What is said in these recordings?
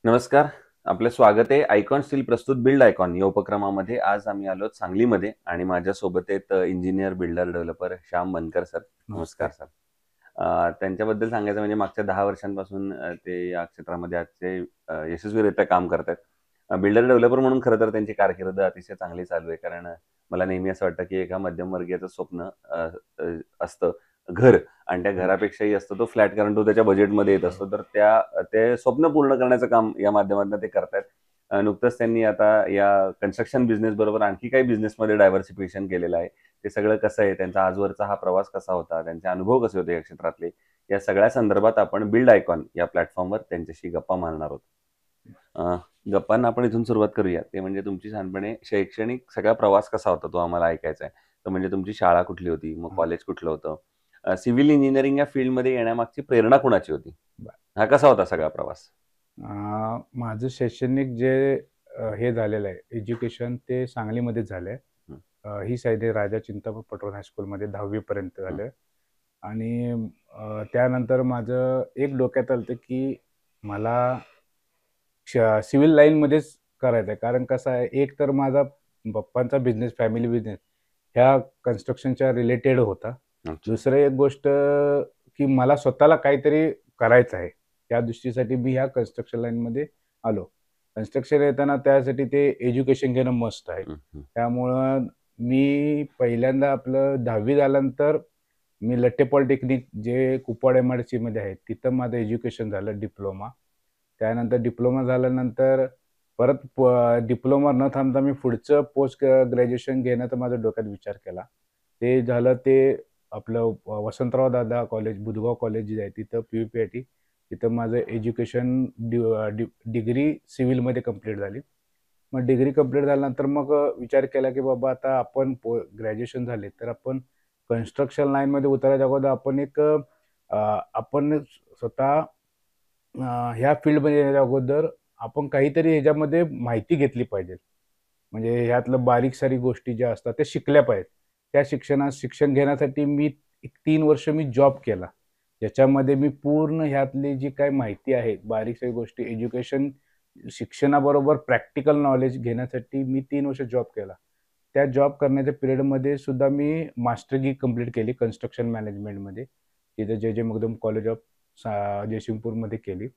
नमस्कार. आपलं स्वागत आहे आयकॉन स्टील प्रस्तुत बिल्ड आयकॉन या उपक्रमामध्ये. आज आम्ही आलो सांगलीमध्ये आणि माझ्यासोबत आहेत इंजिनियर, बिल्डर, डेव्हलपर श्याम बनकर सर. नमस्कार नमस्कार. सर. त्यांच्याबद्दल सांगायचं म्हणजे मागच्या 10 वर्षांपासून ते या क्षेत्रामध्ये आजचे यशस्वीरित्या काम करतायत. बिल्डर डेव्हलपर म्हणून खरं तर त्यांची कारकीर्द अतिशय चांगली चालू आहे. कारण मला नेहमी असं वाटतं, की एका मध्यमवर्गीयाचं स्वप्न अ, अ, असतं घर आणि त्या घरापेक्षाही असतो तो फ्लॅट, कारण तो त्याच्या बजेटमध्ये येत असतो. तर ते स्वप्न पूर्ण करण्याचं काम या माध्यमातून ते करतायत. नुकतंच त्यांनी आता या कन्स्ट्रक्शन बिझनेस बरोबर आणखी काही बिझनेसमध्ये डायव्हर्सिफिकेशन केलेलं आहे. ते सगळं कसं आहे, त्यांचा आजवरचा हा प्रवास कसा होता, त्यांचे अनुभव कसे होते या क्षेत्रातले, या सगळ्या संदर्भात आपण बिल्ड आयकॉन या प्लॅटफॉर्मवर त्यांच्याशी गप्पा मारणार आहोत. अ, गप्पांना आपण इथून सुरुवात करूया. ते म्हणजे तुमची लहानपणी शैक्षणिक सगळा प्रवास कसा होता तो आम्हाला ऐकायचा आहे. तर म्हणजे तुमची शाळा कुठली होती? मग हां. कॉलेज कुठलं होतं? सिव्हिल इंजिनिअरिंग या फील्डमध्ये येण्यामागची प्रेरणा कुणाची होती? बरं. हा कसा होता सगळा प्रवास? माझं शैक्षणिक जे हे झालेलं आहे, एज्युकेशन ते सांगलीमध्येच झालं आहे. हं, ही साइडे राजा चिंतामण पटवर्धन हायस्कूलमध्ये 10वी पर्यंत हं, झालं आणि त्यानंतर माझं एक डोक्यात आलं होतं, की मला सिव्हिल लाईनमध्येच करायचं आहे. कारण कसं आहे, एक तर माझा पप्पांचा बिझनेस, फॅमिली बिझनेस ह्या कन्स्ट्रक्शनच्या रिलेटेड होता. अच्छा. दुसरं एक गोष्ट, की मला स्वतःला काहीतरी करायचं आहे. त्या दृष्टीसाठी मी ह्या कन्स्ट्रक्शन लाईनमध्ये आलो. कन्स्ट्रक्शन येताना त्यासाठी ते एज्युकेशन घेणं मस्ट आहे. हं, हं. त्यामुळं मी पहिल्यांदा आपलं 10वी झाल्यानंतर मी लट्टे पॉलिटेक्निक जे कुपवाड एम-आय-डी-सीमध्ये आहे, तिथं माझं एज्युकेशन झालं डिप्लोमा. त्यानंतर डिप्लोमा झाल्यानंतर परत डिप्लोमा न थांबता मी पुढचं पोस्ट ग्रॅज्युएशन घेण्याचा माझ्या डोक्यात विचार केला. ते झालं ते आपलं वसंतराव दादा कॉलेज, बुधगाव कॉलेज जे आहे तिथं पी-यू-पी-आय-टी. तिथं माझं एज्युकेशन डिग्री सिव्हिलमध्ये कंप्लीट झाली. मग डिग्री कंप्लीट झाल्यानंतर मग विचार केला, की बाबा आता आपण ग्रॅज्युएशन झाले, तर आपण कन्स्ट्रक्शन लाईनमध्ये उतरायच्या अगोदर आपण आपण स्वतः ह्या फील्डमध्ये येण्याच्या अगोदर आपण काहीतरी ह्याच्यामध्ये माहिती घेतली पाहिजे. म्हणजे ह्यातलं बारीक-सारीक गोष्टी ज्या असतात त्या शिकल्या पाहिजेत. त्या शिक्षण घेण्यासाठी मी एक 3 वर्ष मी जॉब केला. ज्याच्यामध्ये मी पूर्ण ह्यातली जी काही माहिती आहे, बारीक-सारीक गोष्टी शिक्षणाबरोबर प्रॅक्टिकल नॉलेज घेण्यासाठी मी 3 वर्ष जॉब केला. त्या जॉब करण्याच्या पिरियडमध्ये सुद्धा मी मास्टरी कंप्लीट केली कन्स्ट्रक्शन मॅनेजमेंटमध्ये. तिथे जे मगदूम कॉलेज ऑफ जयसिंगपूरमध्ये केली.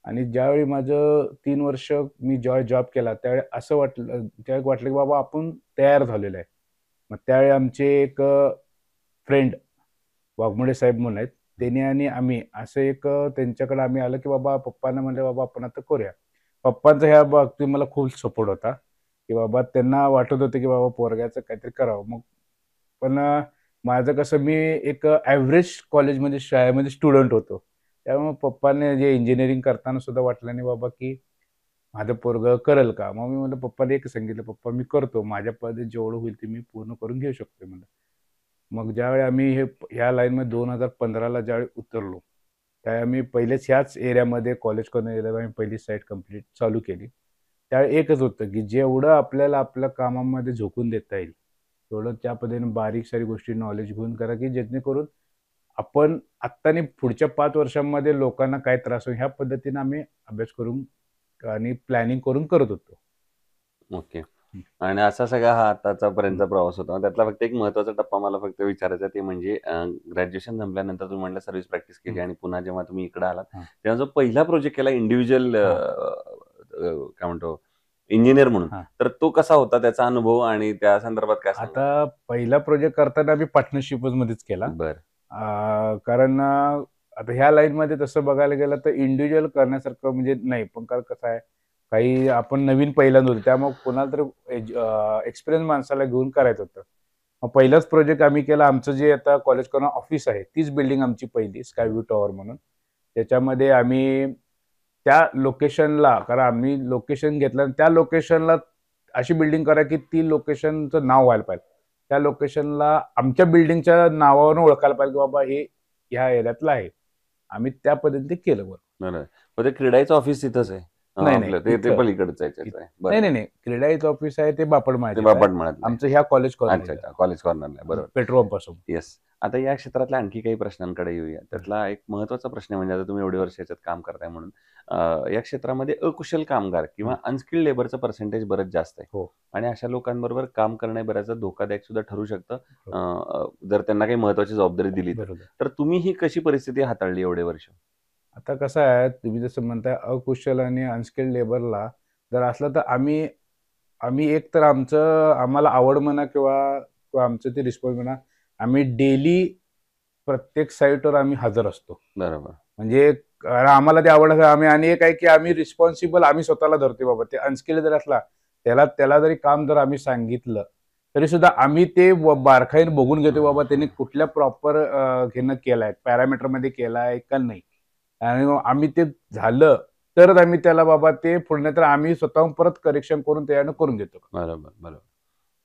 आणि ज्यावेळी माझं 3 वर्ष मी जॉब केला, त्यावेळी असं त्यावेळी वाटलं, की बाबा आपण तयार झालेलो आहे. मग त्यावेळी आमचे एक फ्रेंड वाघमोडे साहेब म्हणून आहेत. त्यांनी आणि आम्ही असं त्यांच्याकडे आम्ही आलो, की बाबा पप्पांना म्हणलं, "बाबा आपण आता करूया." पप्पांचा ह्या बाबतीत मला खूप सपोर्ट होता, की बाबा त्यांना वाटत होतं, की बाबा पोरग्याचं काहीतरी करावं. मग पण माझं कसं मी एक ॲव्हरेज कॉलेजमध्ये शाळेमध्ये स्टुडंट होतो. त्यामुळे पप्पांनी जे इंजिनिअरिंग करताना सुद्धा वाटलं नाही बाबा, की माझं पोरगं करेल का? मग मी म्हटलं पप्पाला एकच सांगितलं, "पप्पा मी करतो. माझ्या पद्धतीने जेवढं होईल ते मी पूर्ण करून घेऊ शकतो" म्हणलं. मग ज्यावेळी आम्ही ह्या लाईनमध्ये 2015ला ज्यावेळी उतरलो, त्यावेळी आम्ही पहिलेच ह्याच एरियामध्ये कॉलेज करून एरियामध्ये आम्ही पहिली साईट कंप्लीट चालू केली. त्यावेळी एकच होतं, की जेवढं आपल्याला आपल्या कामामध्ये झोकून देता येईल, तेवढं त्या पद्धतीने बारीक सारी गोष्टी नॉलेज घेऊन करा, की जेणेकरून आपण आत्ता आणि पुढच्या 5 वर्षांमध्ये लोकांना काय त्रास होईल ह्या पद्धतीने आम्ही अभ्यास करून आणि प्लॅनिंग करून करत होतो. ओके. हं. आणि असा सगळा हा हं. आतापर्यंतचा प्रवास होता. त्यातला फक्त एक महत्त्वाचा टप्पा मला फक्त विचारायचा आहे, ते म्हणजे ग्रॅज्युएशन संपल्यानंतर तुम्ही म्हटलं सर्व्हिस प्रॅक्टिस केली हं. आणि पुन्हा जेव्हा तुम्ही इकडे आलात, हां. तेव्हा जो पहिला प्रोजेक्ट केला इंडिव्हिज्युअल हां. काय म्हणतो इंजिनिअर म्हणून, हां. तर तो कसा होता त्याचा अनुभव आणि त्या संदर्भात काय सांगाल? आता पहिला प्रोजेक्ट करताना आम्ही पार्टनरशिपमध्येच केला. बरं. कारण आता ह्या लाईनमध्ये तसं बघायला गेलं तर इंडिव्हिज्युअल करण्यासारखं म्हणजे नाही. पण कारण कसं आहे, काही आपण नवीन पहिल्यांदा होतो. त्यामुळे कोणाला तरी एक्सपिरियन्स माणसाला घेऊन करायचं होतं. मग पहिलाच प्रोजेक्ट आम्ही केला. आमचं जे आता कॉलेज करून ऑफिस आहे, तीच बिल्डिंग आमची पहिली स्काय व्ह्यू टॉवर म्हणून. त्याच्यामध्ये आम्ही त्या लोकेशनला, कारण आम्ही लोकेशन घेतलं आणि त्या लोकेशनला अशी बिल्डिंग करा, की ती लोकेशनचं नाव व्हायला पाहिजे. त्या लोकेशनला आमच्या बिल्डिंगच्या नावावरून ओळखायला पाहिजे, की बाबा हे ह्या एरियातलं आहे. आम्ही त्या पद्धतीने केलं वर्क. बरं. मग ते क्रेडाईचं ऑफिस तिथंच आहे. नाही, नाही. आपलं ते ते इथं पलीकडच्या इथं ह्याच्यात आहे. नाही, बरं. नाही, नाही. क्रेडाईचं ऑफिस आहे ते ते बापटमाळ्यात आहे. बापट मळ्यातलं आहे. आमचं ह्या कॉलेज अच्छा, कॉर्नरला अच्छा. आहे. कॉलेज कॉर्नरला आहे. बरोबर. पेट्रोल पंपासमोर. येस. आता या क्षेत्रातल्या आणखी काही प्रश्नांकडे येऊया. त्यातला एक महत्त्वाचा प्रश्न म्हणजे आता तुम्ही एवढे वर्ष याच्यात काम करताय म्हणून या क्षेत्रामध्ये अकुशल कामगार किंवा अनस्किल्ड लेबरचं पर्सेंटेज बरंच जास्त आहे. हो. आणि अशा लोकांबरोबर काम करणं बऱ्याचदा धोकादायक सुद्धा ठरू शकतं. जर त्यांना काही महत्त्वाची जबाबदारी दिली तर. बरोबर. तर तुम्ही ही कशी परिस्थिती हाताळली एवढे वर्ष? आता कसं आहे, तुम्ही जसं म्हणताय अकुशल आणि अनस्किल्ड लेबरला जर असलं तर आम्ही आम्ही एक तर आम्हाला आवड म्हणा किंवा किंवा आमचं ते रिस्पॉन्स म्हणा, आम्ही डेली प्रत्येक साईटवर आम्ही हजर असतो. बरोबर. म्हणजे आम्हाला ते आवड आहे. आणि एक आहे की आम्ही रिस्पॉन्सिबल आम्ही स्वतःला धरतोय बाबा. ते अनस्किल्ड जर असला, त्याला त्याला जरी काम जर आम्ही सांगितलं, तरी सुद्धा आम्ही ते बारकाईने बघून घेतो बाबा त्यांनी कुठल्या प्रॉपर घेणं केलाय, पॅरामीटरमध्ये केलाय का नाही. आणि मग आम्ही ते झालं, तरच आम्ही त्याला बाबा ते पुढे तर आम्ही स्वतःहून परत करेक्शन करून तयार करून घेतो. बरोबर, बरोबर.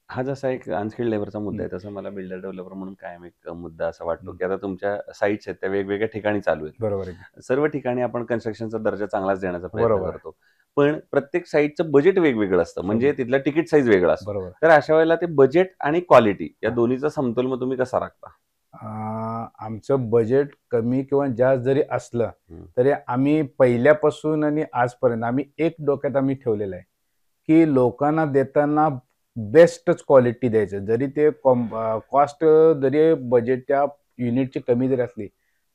हा जसा एक अनस्किल्ड लेबरचा मुद्दा आहे, तसा मला बिल्डर डेव्हलपर म्हणून कायम एक मुद्दा असा वाटतो, की आता तुमच्या साइट्स आहेत त्या वेगवेगळ्या ठिकाणी चालू आहेत. बरोबर आहे. सर्व ठिकाणी आपण कन्स्ट्रक्शनचा दर्जा चांगलाच देण्याचा प्रयत्न बरोबर आहे. करतो. पण प्रत्येक साइटचं बजेट वेगवेगळं असतं. म्हणजे तिथला तिकीट साईज वेगळा असतो. बरोबर. तर अशा वेळेला ते बजेट आणि क्वालिटी या दोन्हीचा समतोल मग तुम्ही कसा राखता? आमचं बजेट कमी किंवा जास्त जरी असलं, तरी आम्ही पहिल्यापासून आणि आजपर्यंत आम्ही एक डोक्यात आम्ही ठेवलेलं आहे, की लोकांना देताना बेस्टच क्वालिटी द्यायचं. जरी ते कॉस्ट जरी बजेट त्या युनिटची कमी जरी असली,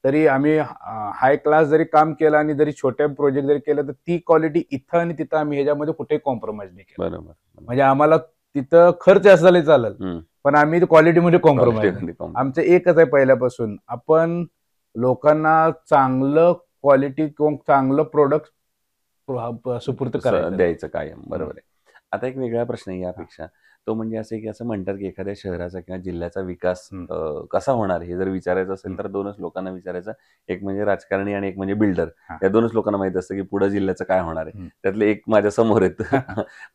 तरी आम्ही हाय क्लास जरी काम केलं आणि जरी छोटे प्रोजेक्ट जरी केलं, तर ती क्वालिटी इथं आणि तिथं आम्ही ह्याच्यामध्ये कुठेही कॉम्प्रोमाइज नाही केलं. बरोबर. म्हणजे आम्हाला तिथं खर्च असला चालेल, पण आम्ही क्वालिटीमध्ये कॉम्प्रोमाइज नाही. आमचं एकच आहे पहिल्यापासून, आपण लोकांना चांगलं क्वालिटी किंवा चांगलं प्रोडक्ट सुपूर्द करायचं. द्यायचं कायम. बरोबर आहे. आता एक वेगळा प्रश्न आहे यापेक्षा. तो म्हणजे असं की असं म्हणतात की एखाद्या शहराचा किंवा जिल्ह्याचा विकास कसा होणार हे जर विचारायचं असेल तर दोनच लोकांना विचारायचं. एक म्हणजे राजकारणी आणि एक म्हणजे बिल्डर. या दोनच लोकांना माहित असतं की पुढे जिल्ह्याचं काय होणार आहे. त्यातले एक माझ्या समोर आहेत.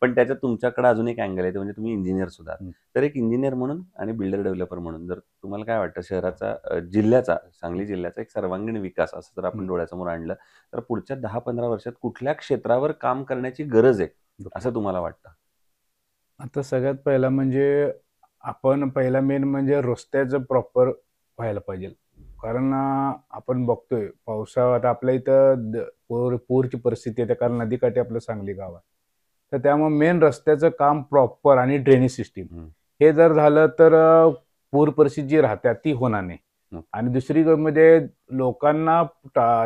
पण त्याच्यात तुमच्याकडे अजून एक अँगल आहे, ते म्हणजे तुम्ही इंजिनियर सुद्धा. तर एक इंजिनियर म्हणून आणि बिल्डर डेव्हलपर म्हणून जर तुम्हाला काय वाटतं शहराचा जिल्ह्याचा सांगली जिल्ह्याचा एक सर्वांगीण विकास असं जर आपण डोळ्यासमोर आणलं तर पुढच्या 10-15 वर्षात कुठल्या क्षेत्रावर काम करण्याची गरज आहे असं तुम्हाला वाटतं? आता सगळ्यात पहिला म्हणजे आपण पहिला मेन म्हणजे रस्त्याचं प्रॉपर व्हायला पाहिजे. कारण आपण बघतोय पावसाळ्यात आपल्या इथं पूरची परिस्थिती येते, कारण नदीकाठी आपलं सांगली गाव आहे. तर त्यामुळे मेन रस्त्याचं काम प्रॉपर आणि ड्रेनेज सिस्टीम हे जर झालं तर पूर परिस्थिती जी राहते ती होणार नाही. आणि दुसरी म्हणजे लोकांना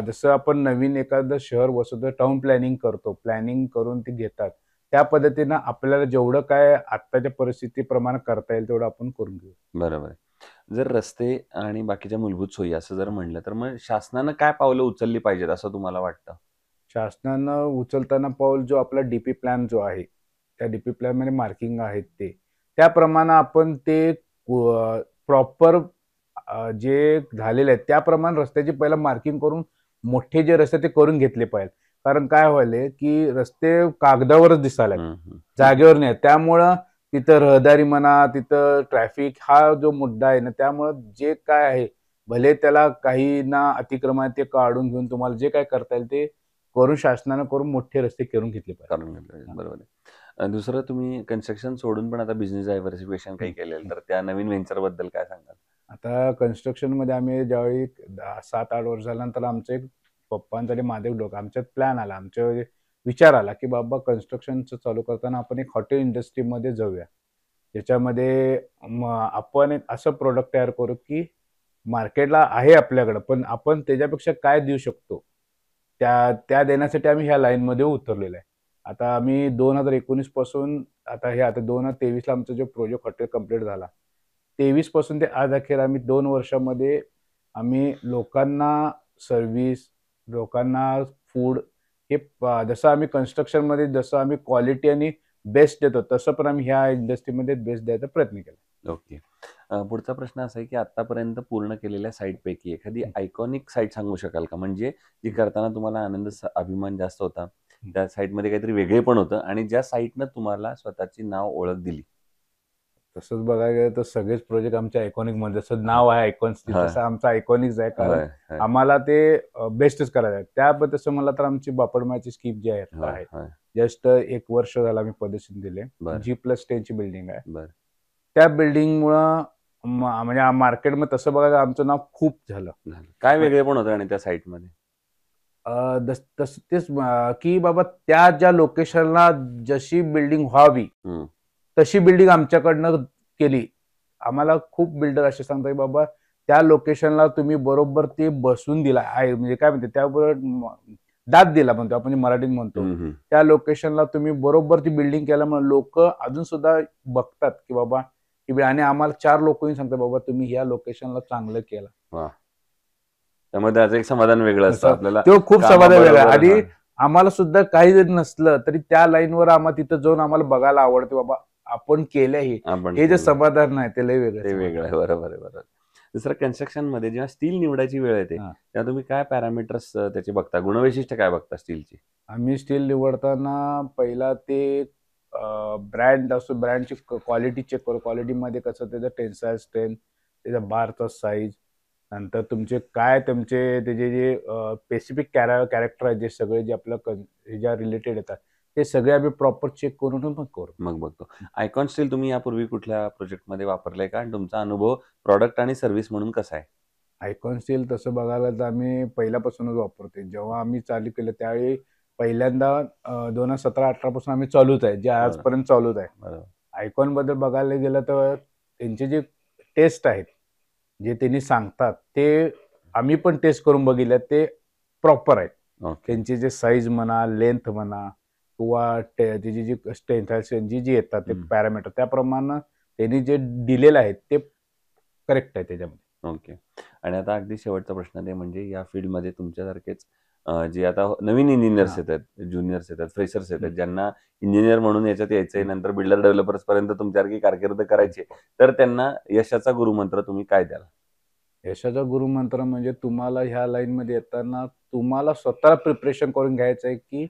जसं आपण नवीन एखादं शहर वसवतो, टाउन प्लॅनिंग करतो, प्लॅनिंग करून ते घेतात. त्या पद्धतीनं आपल्याला जेवढं काय आत्ताच्या परिस्थितीप्रमाणे करता येईल तेवढं आपण करून घेऊ. बरोबर आहे. जर रस्ते आणि बाकीच्या मूलभूत सोयी असं जर म्हणलं तर मग शासनानं काय पावलं उचलली पाहिजेत असं तुम्हाला वाटतं? शासनानं उचलताना पाऊल जो आपला डीपी प्लॅन जो आहे, त्या डीपी प्लॅनमध्ये मार्किंग आहेत ते. त्याप्रमाणे आपण ते प्रॉपर जे झालेले आहेत त्याप्रमाणे रस्त्याची पहिला मार्किंग करून मोठे जे रस्ते ते करून घेतले पाहिजेत. कारण काय व्हायलंय, की रस्ते कागदावरच दिसायला जागेवर नाही. त्यामुळं तिथं रहदारी म्हणा, तिथं ट्रॅफिक हा जो मुद्दा आहे ना, त्यामुळं जे काय आहे, भले त्याला काही ना अतिक्रमण ते काढून घेऊन तुम्हाला जे काय करता येईल ते करून शासनानं करून मोठे रस्ते करून घेतले पाहिजे. बरोबर आहे. दुसरं तुम्ही कन्स्ट्रक्शन सोडून पण आता बिझनेस डायव्हर्सिफिकेशन काही केलेलं, तर त्या नवीन व्हेंचर बद्दल काय सांगाल? आता कन्स्ट्रक्शनमध्ये आम्ही ज्यावेळी 7-8 वर्ष झाल्यानंतर आमचं एक पप्पांचा आणि माझा एक डोकं आमच्यात प्लॅन आला, आमच्या विचार आला, की बाबा कन्स्ट्रक्शनचं चालू करताना आपण एक हॉटेल इंडस्ट्रीमध्ये जाऊया. त्याच्यामध्ये आपण एक असं प्रोडक्ट तयार करू, की मार्केटला आहे आपल्याकडं, पण आपण त्याच्यापेक्षा काय देऊ शकतो, त्या देण्यासाठी आम्ही ह्या लाईनमध्ये उतरलेलो आहे. आता आम्ही 2019 पासून आता 2023ला आमचा जो प्रोजेक्ट हॉटेल कंप्लीट झाला. 23 पासून ते आज अखेर आम्ही 2 वर्षामध्ये आम्ही लोकांना सर्व्हिस, लोकांना फूड हे जसं आम्ही कन्स्ट्रक्शनमध्ये जसं आम्ही क्वालिटी आणि बेस्ट देतो, तसं पण आम्ही ह्या इंडस्ट्रीमध्ये बेस्ट द्यायचा प्रयत्न केला. ओके. पुढचा प्रश्न असा आहे, की आतापर्यंत पूर्ण केलेल्या साईटपैकी एखादी आयकॉनिक साईट सांगू शकाल का? म्हणजे जी करताना तुम्हाला आनंद, अभिमान जास्त होता, त्या साईटमध्ये काहीतरी वेगळेपण होतं आणि ज्या साईटनं तुम्हाला स्वतःची नाव ओळख दिली? तसंच बघायला गेलं तर सगळेच प्रोजेक्ट आमच्या आयकॉनिकमध्ये जसं नाव आहे आयकॉन्स तसं आमचं आयकॉनिक्स आहे. कारण आम्हाला ते बेस्टच करायचं आहे. त्याबद्दल तसं म्हणलं तर आमची बापडमाची स्कीम जी आहे, जस्ट 1 वर्ष झालं आम्ही प्रदर्शन दिले. G+10 ची बिल्डिंग आहे. त्या बिल्डिंगमुळं म्हणजे मार्केटमध्ये तसं बघायला आमचं नाव खूप झालं. काय वेगळे पण होतं आणि त्या साईटमध्ये? तेच की बाबा त्या ज्या लोकेशनला जशी बिल्डिंग व्हावी हम्म. तशी बिल्डिंग आमच्याकडनं केली. आम्हाला खूप बिल्डर असे सांगतात, बाबा त्या लोकेशनला तुम्ही बरोबर ते बसून दिला आहे, म्हणजे काय म्हणते त्याबरोबर दाद दिला म्हणतो आपण मराठीत म्हणतो. त्या लोकेशनला तुम्ही बरोबर ती बिल्डिंग केल्यामुळे लोक अजून सुद्धा बघतात की बाबा आणि आम्हाला 4 लोकही सांगतात, बाबा तुम्ही या लोकेशनला चांगलं केलं. वा. त्यामुळे त्याचं एक समाधान वेगळं असतं आपल्याला. तो खूप समाधान वेगळा. कामाबरोबर, आणि आम्हाला सुद्धा काही जरी नसलं तरी त्या लाईनवर आम्हाला तिथं जाऊन आम्हाला बघायला आवडते, बाबा आपण केलं आपण हे जे केलं. समाधान नाही ते लय वेगळं ते वेगळं आहे. बरोबर आहे, बरोबर. दुसरं कन्स्ट्रक्शन मध्ये जेव्हा स्टील निवडायची वेळ येते हा. तेव्हा तुम्ही काय पॅरामीटर्स त्याचे बघता, गुणवैशिष्ट्य काय बघता स्टीलची? आम्ही स्टील निवडताना पहिला ते ब्रँड असतो, ब्रँडची क्वालिटी चेक करू. क्वालिटीमध्ये कसं त्याचं टेन्साईल स्ट्रेंथ, त्याचा बारचा साईज, नंतर तुमचे त्याचे जे स्पेसिफिक कॅरेक्टर आहेत, जे सगळे जे ज्या रिलेटेड येतात ते सगळे आम्ही प्रॉपर चेक करून मग करू. मग बघतो. आयकॉन स्टील तुम्ही यापूर्वी कुठल्या प्रोजेक्टमध्ये वापरलंय का, आणि तुमचा अनुभव प्रॉडक्ट आणि सर्व्हिस म्हणून कसा आहे? आयकॉन स्टील तसं बघायला तर आम्ही पहिल्यापासूनच वापरतोय. जेव्हा आम्ही चालू केलं त्यावेळी पहिल्यांदा 2017-18 पासून आम्ही चालूच आहे, जे आजपर्यंत चालूच आहे. बरोबर. आयकॉन बद्दल बघायला गेलं तर त्यांचे जे टेस्ट आहेत, जे त्यांनी सांगतात ते आम्ही पण टेस्ट करून बघितले, ते प्रॉपर आहेत. ओके. त्यांचे जे साईज म्हणा, लेंथ म्हणा, किंवा त्याची जी स्ट्रेंथ जी येतात ते पॅरामीटर त्याप्रमाणे त्यांनी जे दिलेलं आहे ते करेक्ट आहे त्याच्यामध्ये. ओके. आणि आता अगदी शेवटचा प्रश्न ते म्हणजे या फील्डमध्ये तुमच्यासारखेच जे आता नवीन इंजिनियर्स हा. येतात, ज्युनियर्स येतात, फ्रेशर्स येतात, ज्यांना इंजिनियर म्हणून याच्यात यायचंय, नंतर बिल्डर डेव्हलपर्स पर्यंत तुमच्यासारखी कारकीर्द करायची, तर त्यांना यशाचा गुरुमंत्र तुम्ही काय द्याल? यशाचा गुरुमंत्र म्हणजे तुम्हाला ह्या लाईन मध्ये येताना तुम्हाला स्वतःला प्रिपरेशन करून घ्यायचं आहे, की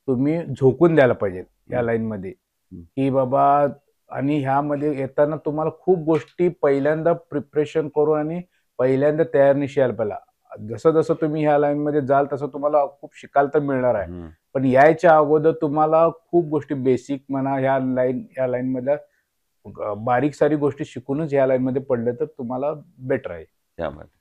तुम्ही झोकून द्यायला पाहिजे या लाईन मध्ये, की बाबा. आणि ह्यामध्ये येताना तुम्हाला खूप गोष्टी पहिल्यांदा प्रिपरेशन करून आणि पहिल्यांदा तयारीनिशी यायला पाहिजे. जसं जसं तुम्ही ह्या लाईन मध्ये जाल तसं तुम्हाला खूप शिकायला तर मिळणार आहे, पण यायच्या अगोदर तुम्हाला खूप गोष्टी बेसिक म्हणा, ह्या लाईन मधल्या बारीक सारी गोष्टी शिकूनच ह्या लाईन मध्ये पडलं तर तुम्हाला बेटर आहे. त्यामध्ये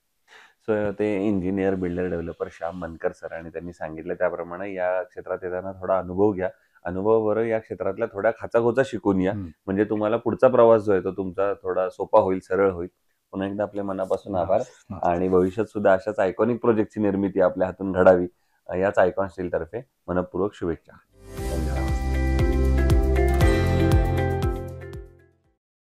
सो ते engineer, builder, developer Shyam Mankar sir, आणि त्यांनी सांगितलं त्याप्रमाणे या क्षेत्रात येताना थोडा अनुभव घ्या. अनुभवाबरोबर या क्षेत्रातल्या थोड्या खाचाखोचा शिकून या, म्हणजे तुम्हाला पुढचा प्रवास जो आहे तो तुमचा थोडा सोपा होईल, सरळ होईल. पुन्हा एकदा आपल्या मनापासून आभार, आणि भविष्यात सुद्धा अशाच आयकॉनिक प्रोजेक्टची निर्मिती आपल्या हातून घडावी याच आयकॉन स्टील तर्फे मनपूर्वक शुभेच्छा.